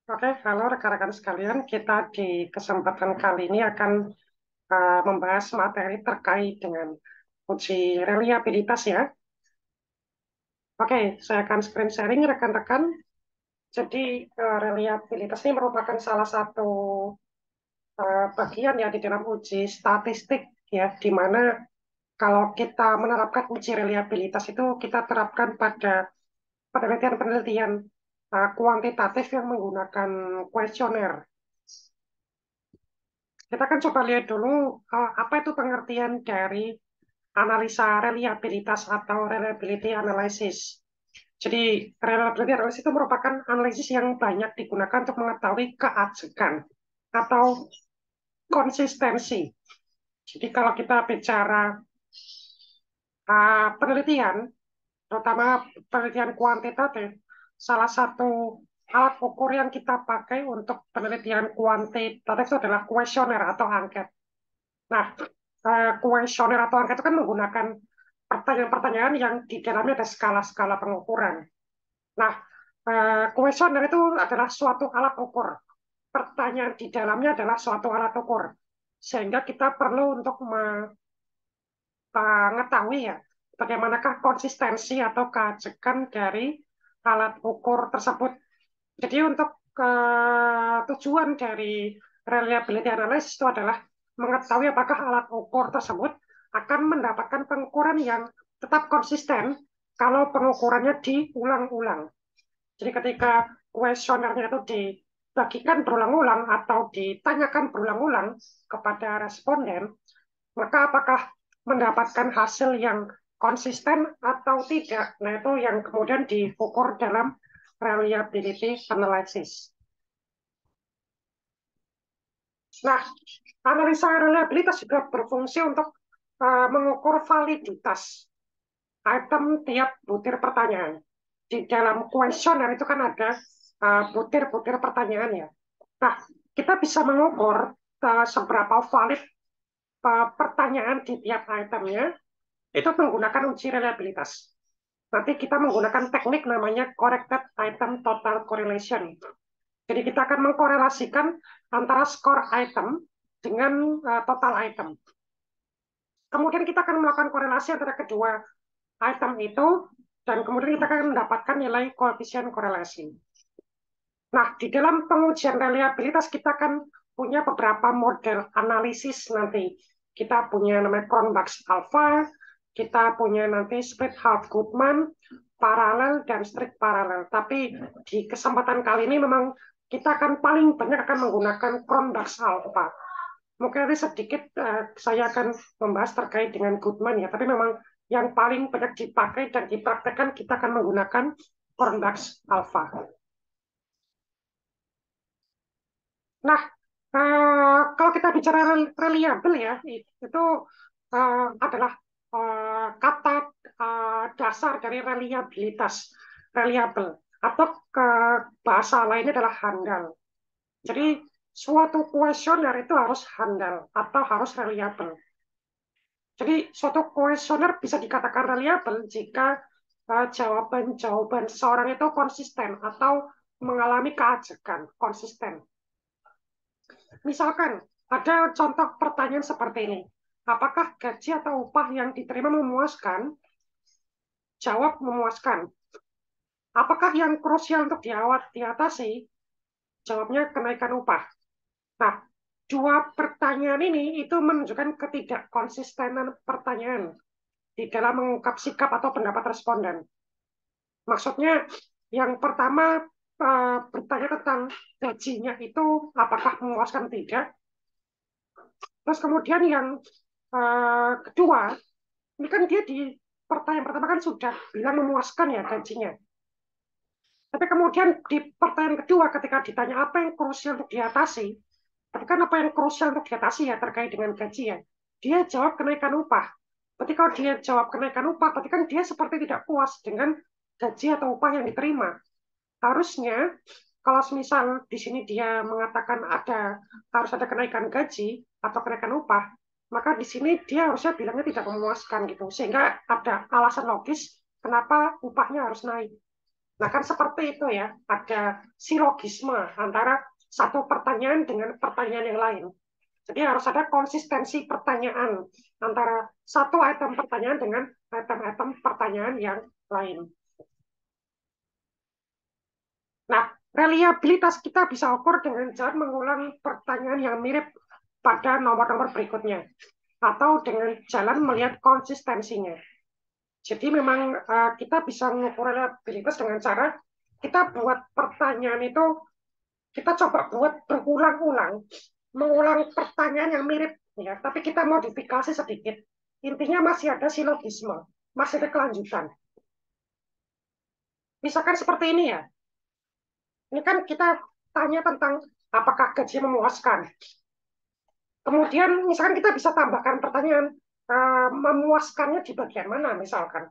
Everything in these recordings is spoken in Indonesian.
Oke, halo rekan-rekan sekalian. Kita di kesempatan kali ini akan membahas materi terkait dengan uji reliabilitas ya. Oke, saya akan screen sharing rekan-rekan. Jadi reliabilitas ini merupakan salah satu bagian ya di dalam uji statistik ya, di mana kalau kita menerapkan uji reliabilitas itu kita terapkan pada penelitian-penelitian kuantitatif yang menggunakan kuesioner. Kita kan coba lihat dulu apa itu pengertian dari analisa reliabilitas atau reliability analysis. Jadi reliability analysis itu merupakan analisis yang banyak digunakan untuk mengetahui keajekan atau konsistensi. Jadi kalau kita bicara penelitian, terutama penelitian kuantitatif, salah satu alat ukur yang kita pakai untuk penelitian kuantitatif itu adalah kuesioner atau angket. Nah, kuesioner atau angka itu kan menggunakan pertanyaan-pertanyaan yang di dalamnya ada skala-skala pengukuran. Nah, kuesioner itu adalah suatu alat ukur. Pertanyaan di dalamnya adalah suatu alat ukur. Sehingga kita perlu untuk mengetahui ya, bagaimanakah konsistensi atau keajekan dari alat ukur tersebut. Jadi untuk tujuan dari reliability analysis itu adalah mengetahui apakah alat ukur tersebut akan mendapatkan pengukuran yang tetap konsisten kalau pengukurannya diulang-ulang. Jadi ketika kuesionernya itu dibagikan berulang-ulang atau ditanyakan berulang-ulang kepada responden, maka apakah mendapatkan hasil yang konsisten atau tidak. Nah, itu yang kemudian diukur dalam reliability analysis. Nah, analisa reliabilitas juga berfungsi untuk mengukur validitas item tiap butir pertanyaan. Di dalam kuesioner itu kan ada butir-butir pertanyaan ya. Nah, kita bisa mengukur seberapa valid pertanyaan di tiap itemnya itu menggunakan uji reliabilitas. Nanti kita menggunakan teknik namanya corrected item total correlation. Jadi kita akan mengkorelasikan antara skor item dengan total item. Kemudian kita akan melakukan korelasi antara kedua item itu, dan kemudian kita akan mendapatkan nilai koefisien korelasi. Nah, di dalam pengujian reliabilitas kita akan punya beberapa model analisis nanti. Kita punya namanya Cronbach's Alpha, kita punya nanti split half Goodman, paralel, dan strict paralel. Tapi di kesempatan kali ini memang kita akan paling banyak akan menggunakan Cronbach's Alpha. Mungkin nanti sedikit saya akan membahas terkait dengan Goodman ya, tapi memang yang paling banyak dipakai dan dipraktekkan kita akan menggunakan Cronbach's Alpha. Nah, kalau kita bicara reliable ya, itu adalah kata dasar dari reliabilitas, reliable, atau ke bahasa lainnya adalah handal. Jadi suatu kuesioner itu harus handal atau harus reliable. Jadi suatu kuesioner bisa dikatakan reliable jika jawaban-jawaban seseorang itu konsisten atau mengalami keajekan, konsisten. Misalkan ada contoh pertanyaan seperti ini. Apakah gaji atau upah yang diterima memuaskan? Jawab memuaskan. Apakah yang krusial untuk diatasi? Jawabnya kenaikan upah. Nah, dua pertanyaan ini itu menunjukkan ketidakkonsistenan pertanyaan di dalam mengungkap sikap atau pendapat responden. Maksudnya, yang pertama bertanya tentang gajinya itu apakah memuaskan tidak. Terus kemudian yang kedua, ini kan dia di pertanyaan pertama kan sudah bilang memuaskan ya gajinya. Tapi kemudian di pertanyaan kedua ketika ditanya apa yang krusial untuk diatasi, tapi kan apa yang krusial untuk diatasi ya terkait dengan gaji ya. Dia jawab kenaikan upah. Berarti kalau dia jawab kenaikan upah, berarti kan dia seperti tidak puas dengan gaji atau upah yang diterima. Harusnya kalau misal di sini dia mengatakan harus ada kenaikan gaji atau kenaikan upah, maka di sini dia harusnya bilangnya tidak memuaskan gitu. Sehingga ada alasan logis kenapa upahnya harus naik. Nah, kan seperti itu ya, ada silogisme antara satu pertanyaan dengan pertanyaan yang lain. Jadi harus ada konsistensi pertanyaan antara satu item pertanyaan dengan item-item pertanyaan yang lain. Nah, reliabilitas kita bisa ukur dengan cara mengulang pertanyaan yang mirip pada nomor-nomor berikutnya, atau dengan jalan melihat konsistensinya. Jadi memang kita bisa mengukur reliabilitas dengan cara kita buat pertanyaan itu, kita coba buat berulang-ulang, mengulang pertanyaan yang mirip, ya, tapi kita modifikasi sedikit. Intinya masih ada silogisme, masih ada kelanjutan. Misalkan seperti ini ya, ini kan kita tanya tentang apakah gaji memuaskan. Kemudian misalkan kita bisa tambahkan pertanyaan, memuaskannya di bagian mana misalkan.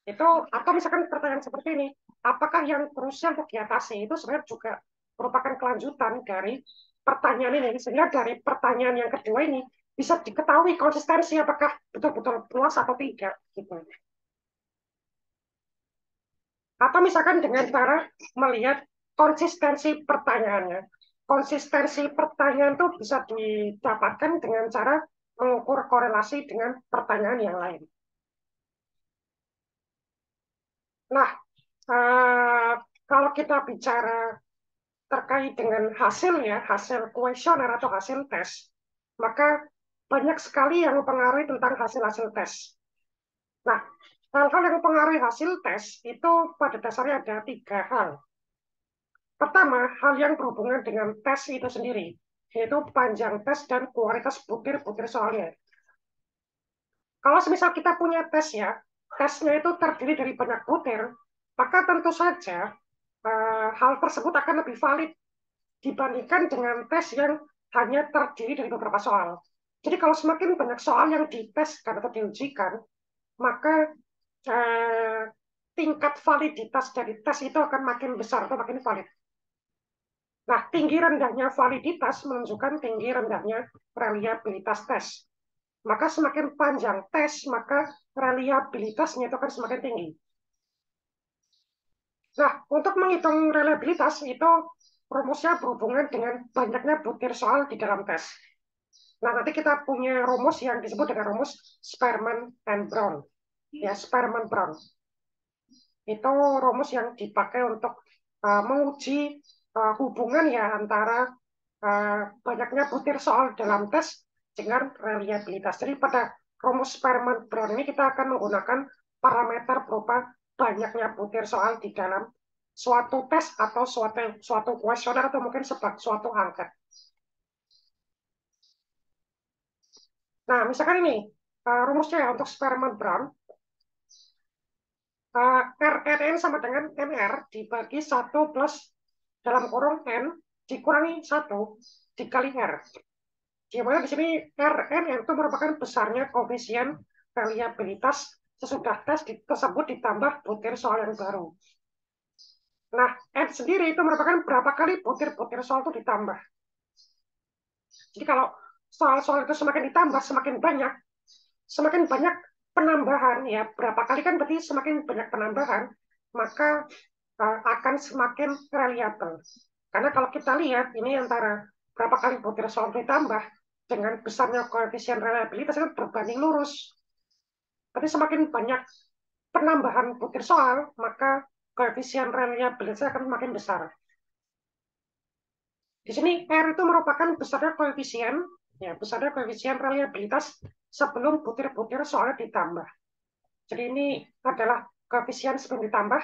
Itu, atau misalkan pertanyaan seperti ini, apakah yang krusial untuk diatasi itu sebenarnya juga merupakan kelanjutan dari pertanyaan ini, sehingga dari pertanyaan yang kedua ini bisa diketahui konsistensi apakah betul-betul puas atau tidak gitu. Atau misalkan dengan cara melihat konsistensi pertanyaannya. Konsistensi pertanyaan itu bisa didapatkan dengan cara mengukur korelasi dengan pertanyaan yang lain. Nah, uh, kalau kita bicara terkait dengan hasilnya, hasil kuesioner atau hasil tes, maka banyak sekali yang mempengaruhi tentang hasil-hasil tes. Nah, hal-hal yang mempengaruhi hasil tes itu pada dasarnya ada 3 hal. Pertama, hal yang berhubungan dengan tes itu sendiri, yaitu panjang tes dan kualitas butir-butir soalnya. Kalau semisal kita punya tes ya, tesnya itu terdiri dari banyak butir, maka tentu saja hal tersebut akan lebih valid dibandingkan dengan tes yang hanya terdiri dari beberapa soal. Jadi kalau semakin banyak soal yang diteskan atau diujikan, maka eh, tingkat validitas dari tes itu akan makin besar atau makin valid. Nah, tinggi rendahnya validitas menunjukkan tinggi rendahnya reliabilitas tes. Maka semakin panjang tes, maka reliabilitasnya itu akan semakin tinggi. Nah, untuk menghitung reliabilitas itu rumusnya berhubungan dengan banyaknya butir soal di dalam tes. Nah, nanti kita punya rumus yang disebut dengan rumus Spearman and Brown. Ya, Spearman Brown. Itu rumus yang dipakai untuk menguji hubungan ya antara banyaknya butir soal dalam tes dengan reliabilitas. Jadi pada rumus Spearman Brown ini kita akan menggunakan parameter berupa banyaknya butir soal di dalam suatu tes atau suatu kuesioner atau mungkin suatu angket. Nah, misalkan ini rumusnya ya untuk Spearman Brown, RNN sama dengan NR dibagi 1 plus dalam kurung N dikurangi 1 dikali R. Di mana di sini RNN itu merupakan besarnya koefisien reliabilitas sesudah tes tersebut ditambah butir soal yang baru. Nah, N sendiri itu merupakan berapa kali butir-butir soal itu ditambah. Jadi kalau soal-soal itu semakin banyak penambahan ya, berapa kali kan berarti semakin banyak penambahan, maka akan semakin reliable. Karena kalau kita lihat ini antara berapa kali butir soal ditambah dengan besarnya koefisien reliabilitas itu berbanding lurus. Tapi semakin banyak penambahan butir soal, maka koefisien reliabilitas akan makin besar. Di sini R itu merupakan besarnya koefisien reliabilitas sebelum butir-butir soalnya ditambah. Jadi ini adalah koefisien sebelum ditambah.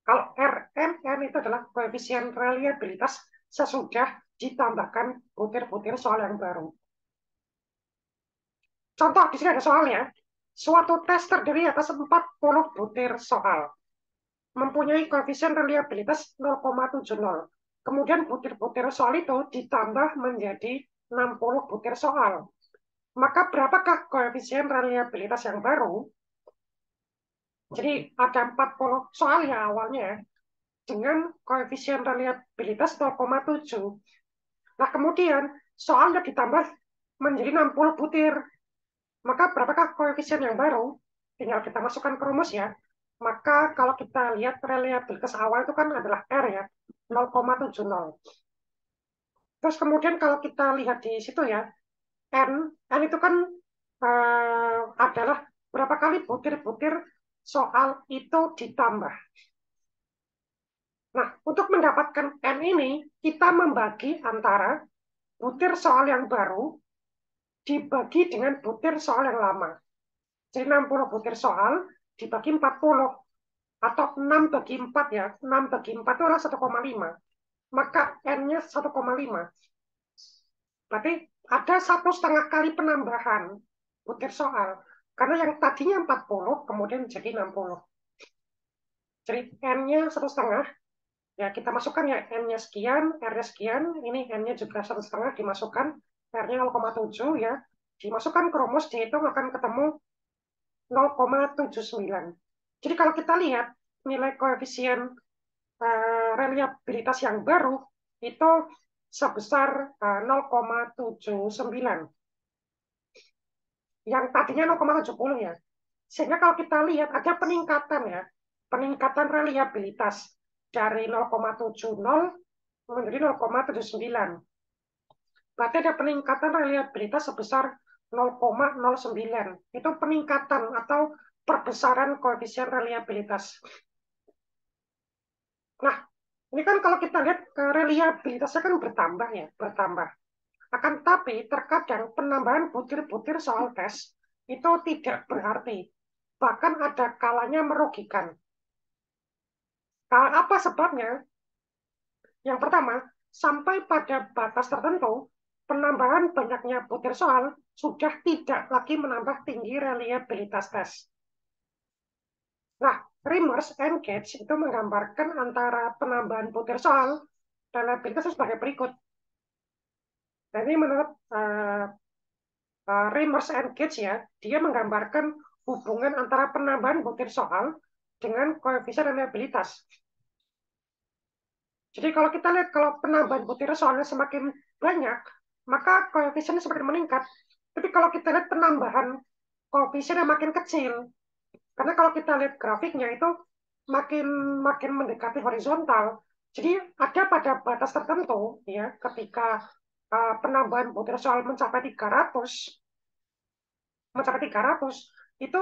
Kalau RMN itu adalah koefisien reliabilitas sesudah ditambahkan butir-butir soal yang baru. Contoh di sini ada soalnya. Suatu tes terdiri atas 40 butir soal. Mempunyai koefisien reliabilitas 0,70. Kemudian butir-butir soal itu ditambah menjadi 60 butir soal. Maka berapakah koefisien reliabilitas yang baru? Jadi ada 40 soal ya awalnya dengan koefisien reliabilitas 0,7. Nah, kemudian soalnya ditambah menjadi 60 butir. Maka berapakah koefisien yang baru? Tinggal kita masukkan ke rumus ya. Maka kalau kita lihat reliabilitas awal itu kan adalah R ya, 0,70. Terus kemudian kalau kita lihat di situ ya, N, N itu kan adalah berapa kali butir-butir soal itu ditambah. Nah, untuk mendapatkan N ini, kita membagi antara butir soal yang baru dibagi dengan butir soal yang lama. Jadi 60 butir soal dibagi 40, atau 6 bagi 4 ya. 6 bagi 4 itu adalah 1,5. Maka N-nya 1,5. Berarti ada 1,5 kali penambahan butir soal. Karena yang tadinya 40, kemudian jadi 60. Jadi N-nya 1,5. Ya, kita masukkan ya N-nya sekian, R-nya sekian. Ini N-nya juga 1,5 dimasukkan. R-nya 0,7 ya. Dimasukkan ke rumus, dihitung akan ketemu 0,79. Jadi kalau kita lihat nilai koefisien reliabilitas yang baru itu sebesar 0,79. Yang tadinya 0,70 ya. Sehingga kalau kita lihat ada peningkatan ya, peningkatan reliabilitas dari 0,70 menjadi 0,79. Berarti ada peningkatan reliabilitas sebesar 0,09. Itu peningkatan atau perbesaran koefisien reliabilitas. Nah, ini kan kalau kita lihat reliabilitasnya kan bertambah ya, bertambah. Akan tetapi terkadang penambahan butir-butir soal tes itu tidak berarti. Bahkan ada kalanya merugikan. Apa sebabnya? Yang pertama, sampai pada batas tertentu, penambahan banyaknya butir soal sudah tidak lagi menambah tinggi reliabilitas tes. Nah, Reimers and Gage itu menggambarkan antara penambahan butir soal dan reliabilitas sebagai berikut. Jadi menurut Reimers and Gage ya, dia menggambarkan hubungan antara penambahan butir soal dengan koefisien reliabilitas. Jadi kalau kita lihat kalau penambahan butir soalnya semakin banyak, maka koefisiennya semakin meningkat. Tapi kalau kita lihat penambahan koefisien yang makin kecil, karena kalau kita lihat grafiknya itu makin makin mendekati horizontal. Jadi ada pada batas tertentu ya ketika penambahan butir soal mencapai 300 itu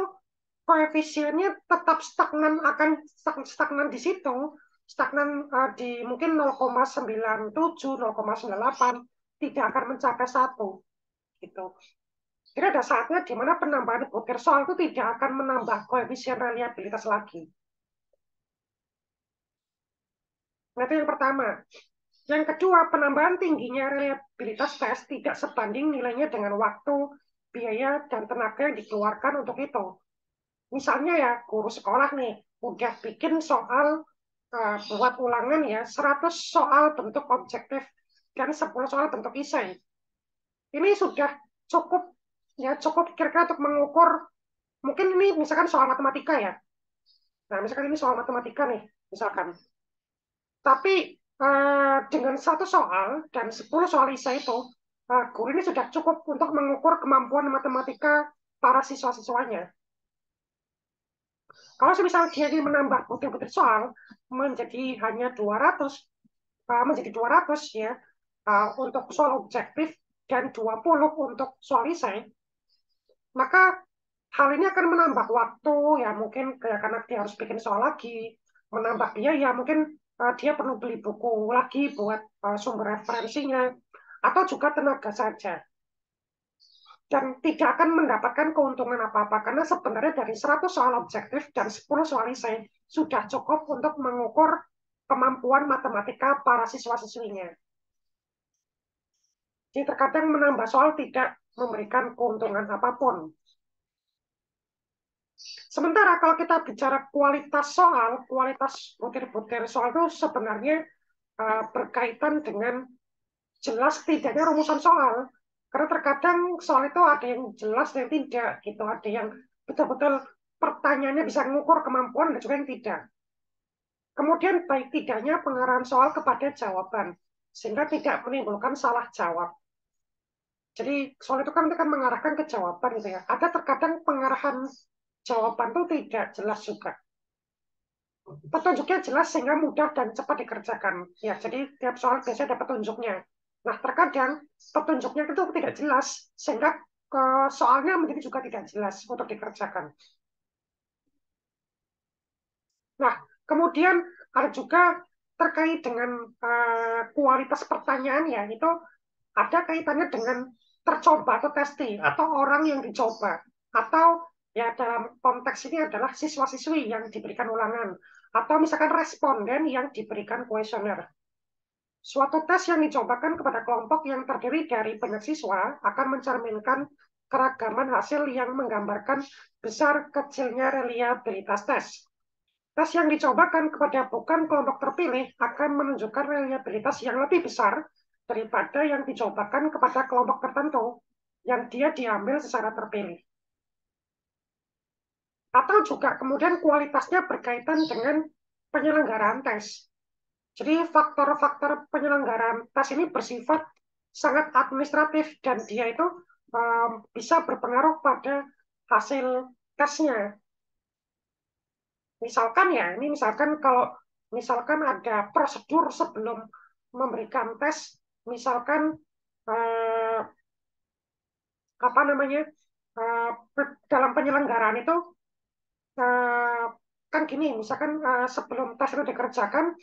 koefisiennya tetap stagnan, akan stagnan di situ, stagnan di mungkin 0,97, 0,98, tidak akan mencapai 1 gitu. Jadi ada saatnya di mana penambahan butir soal itu tidak akan menambah koefisien reliabilitas lagi. Nah, itu yang pertama. Yang kedua, penambahan tingginya reliabilitas tes tidak sebanding nilainya dengan waktu, biaya, dan tenaga yang dikeluarkan untuk itu. Misalnya ya, guru sekolah nih, udah bikin soal buat ulangan ya, 100 soal bentuk objektif dan 10 soal bentuk esai. Ini sudah cukup ya, cukup kira-kira untuk mengukur, mungkin ini misalkan soal matematika ya. Nah, misalkan ini soal matematika nih, misalkan. Tapi dengan 1 soal dan 10 soal esai itu, guru ini sudah cukup untuk mengukur kemampuan matematika para siswa-siswanya. Kalau misalnya dia ingin menambah butir-butir soal menjadi hanya 200, menjadi 200 ya untuk soal objektif dan 20 untuk soal esai, maka hal ini akan menambah waktu ya, mungkin karena dia harus bikin soal lagi, menambah biaya, mungkin dia perlu beli buku lagi buat sumber referensinya, atau juga tenaga saja. Dan tidak akan mendapatkan keuntungan apa-apa, karena sebenarnya dari 100 soal objektif dan 10 soal esai sudah cukup untuk mengukur kemampuan matematika para siswa-siswinya. Jadi terkadang menambah soal tidak memberikan keuntungan apapun. Sementara kalau kita bicara kualitas soal, kualitas butir-butir soal itu sebenarnya berkaitan dengan jelas tidaknya rumusan soal. Karena terkadang soal itu ada yang jelas dan tidak, gitu. Ada yang betul-betul pertanyaannya bisa mengukur kemampuan dan juga yang tidak. Kemudian baik tidaknya pengarahan soal kepada jawaban, sehingga tidak menimbulkan salah jawab. Jadi soal itu kan mengarahkan ke jawaban gitu ya. Ada terkadang pengarahan jawaban itu tidak jelas juga. petunjuknya jelas sehingga mudah dan cepat dikerjakan. Ya, jadi tiap soal biasanya ada petunjuknya. Nah, terkadang petunjuknya itu tidak jelas sehingga soalnya menjadi juga tidak jelas untuk dikerjakan. Nah, kemudian ada juga terkait dengan kualitas pertanyaan ya, itu ada kaitannya dengan tercoba atau testing atau orang yang dicoba atau ya dalam konteks ini adalah siswa-siswi yang diberikan ulangan atau misalkan responden yang diberikan kuesioner. Suatu tes yang dicobakan kepada kelompok yang terdiri dari banyak siswa akan mencerminkan keragaman hasil yang menggambarkan besar kecilnya reliabilitas tes. Tes yang dicobakan kepada bukan kelompok terpilih akan menunjukkan reliabilitas yang lebih besar daripada yang dicobakan kepada kelompok tertentu yang dia diambil secara terpilih. Atau juga kemudian kualitasnya berkaitan dengan penyelenggaraan tes. Jadi faktor-faktor penyelenggaraan tes ini bersifat sangat administratif dan dia itu bisa berpengaruh pada hasil tesnya. Misalkan ya, ini misalkan kalau misalkan ada prosedur sebelum memberikan tes, misalkan eh, apa namanya eh, dalam penyelenggaraan itu eh, kan gini, misalkan sebelum tes itu dikerjakan,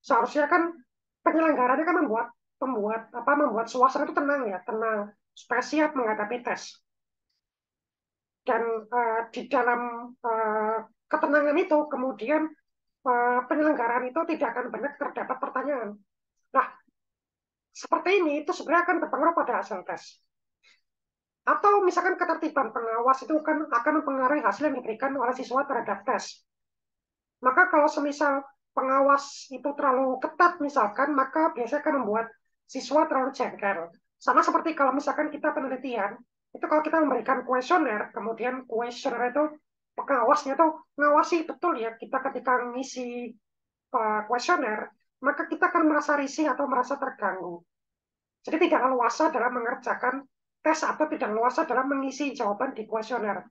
seharusnya kan penyelenggaranya kan membuat suasana itu tenang ya, tenang supaya siap menghadapi tes. Dan di dalam eh, ketenangan itu kemudian penyelenggaraan itu tidak akan banyak terdapat pertanyaan. Nah, seperti ini itu sebenarnya akan berpengaruh pada hasil tes. Atau misalkan ketertiban pengawas itu kan akan mempengaruhi hasil yang diberikan oleh siswa terhadap tes. Maka kalau semisal pengawas itu terlalu ketat misalkan, maka biasanya akan membuat siswa terlalu jengkel. Sama seperti kalau misalkan kita penelitian, itu kalau kita memberikan kuesioner, kemudian kuesioner itu pengawasnya itu ngawasi betul ya kita ketika ngisi kuesioner, maka kita akan merasa risih atau merasa terganggu. Jadi tidak leluasa dalam mengerjakan tes atau tidak leluasa dalam mengisi jawaban di kuesioner.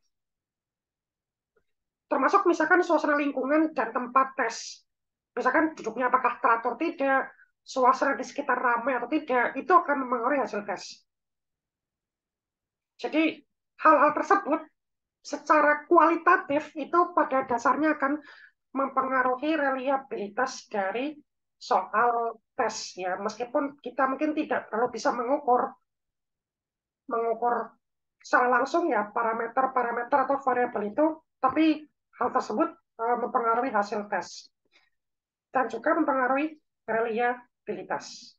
Termasuk misalkan suasana lingkungan dan tempat tes. Misalkan duduknya apakah teratur tidak, suasana di sekitar ramai atau tidak, itu akan mempengaruhi hasil tes. Jadi hal-hal tersebut secara kualitatif itu pada dasarnya akan mempengaruhi reliabilitas dari soal tes ya, meskipun kita mungkin tidak terlalu bisa mengukur mengukur secara langsung ya parameter-parameter atau variabel itu, tapi hal tersebut mempengaruhi hasil tes dan juga mempengaruhi reliabilitas.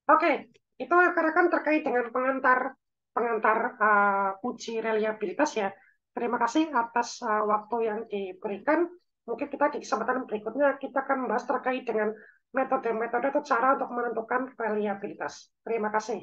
Oke, itu rekan-rekan terkait dengan pengantar pengantar uji reliabilitas ya. Terima kasih atas waktu yang diberikan. Mungkin kita di kesempatan berikutnya kita akan membahas terkait dengan metode-metode atau cara untuk menentukan reliabilitas. Terima kasih.